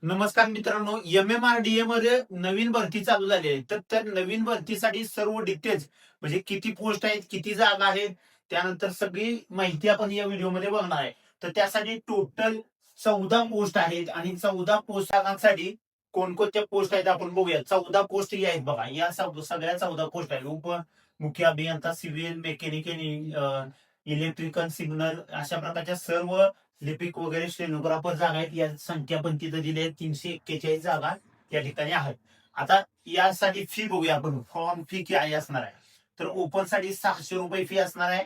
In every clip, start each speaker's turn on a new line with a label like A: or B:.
A: नमस्कार मित्रांनो, MMRDA मध्ये नवीन भरती चालू झाली आहे. तर त्या नवीन भरतीसाठी सर्व डिटेल्स म्हणजे किती पोस्ट आहेत, किती जागा आहेत, त्यानंतर सगळी माहिती आपण या व्हिडिओमध्ये बघणार आहे. तर त्यासाठी टोटल 14 पोस्ट आहेत आणि 14 पोस्टांसाठी कोणकोणत्या पोस्ट आहेत आपण बघूया. 14 पोस्ट या आहेत बघा. या सगळ्या 14 पोस्ट आहेत. मुख्य अभियंता, सिव्हिल, मेकॅनिकल, इलेक्ट्रिकल, सिग्नल अशा प्रकारच्या सर्व लिपिक वगैरे स्टेनोग्राफर जागा आहेत. या संख्या पण तिथं दिली आहे. 341 जागा या ठिकाणी आहेत. आता यासाठी फी बघूया आपण. फॉर्म फी काय असणार आहे. तर ओपन साठी 600 रुपये फी असणार आहे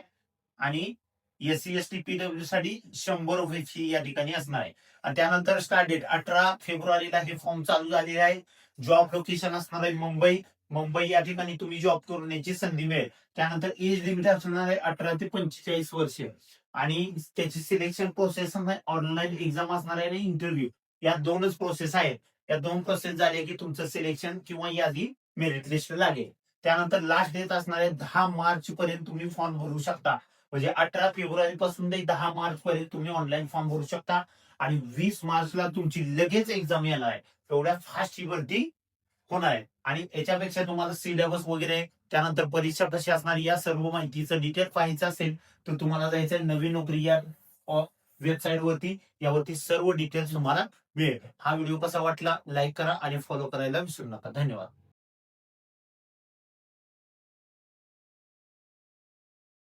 A: आणि SC ST PW साठी 100 रुपये फी या ठिकाणी असणार आहे. आणि त्यानंतर स्टार्ट डेट 18 फेब्रुवारीला हे फॉर्म चालू झालेले आहे. जॉब लोकेशन असणार आहे मुंबई या ठिकाणी तुम्ही जॉब करण्याची संधी मिळेल. त्यानंतर एज लिमिट असणार आहे 18 ते 45 वर्ष आणि त्याची सिलेक्शन प्रोसेस ऑनलाईन एक्झाम असणार आहे आणि इंटरव्ह्यू या दोनच प्रोसेस आहेत. या दोन प्रोसेस झाले की तुमचं सिलेक्शन किंवा यादी मेरिट लिस्ट लागेल. त्यानंतर लास्ट डेट असणार आहे 10 मार्च पर्यंत तुम्ही फॉर्म भरू शकता. म्हणजे 18 फेब्रुवारी पासून ते 10 मार्च पर्यंत तुम्ही ऑनलाईन फॉर्म भरू शकता आणि 20 मार्चला तुमची लगेच एक्झाम येणार आहे. एवढ्या फास्ट ही भरती होणार आहे आणि याच्यापेक्षा तुम्हाला सिलेबस वगैरे त्यानंतर परीक्षा कशी असणार या सर्व माहितीचं डिटेल पाहायचं असेल तर तुम्हाला जायचं नवीन नोकरी या वेबसाईट वरती. यावरती सर्व डिटेल्स तुम्हाला मिळेल. हा व्हिडिओ कसा वाटला लाईक करा आणि फॉलो करायला विसरू नका. धन्यवाद.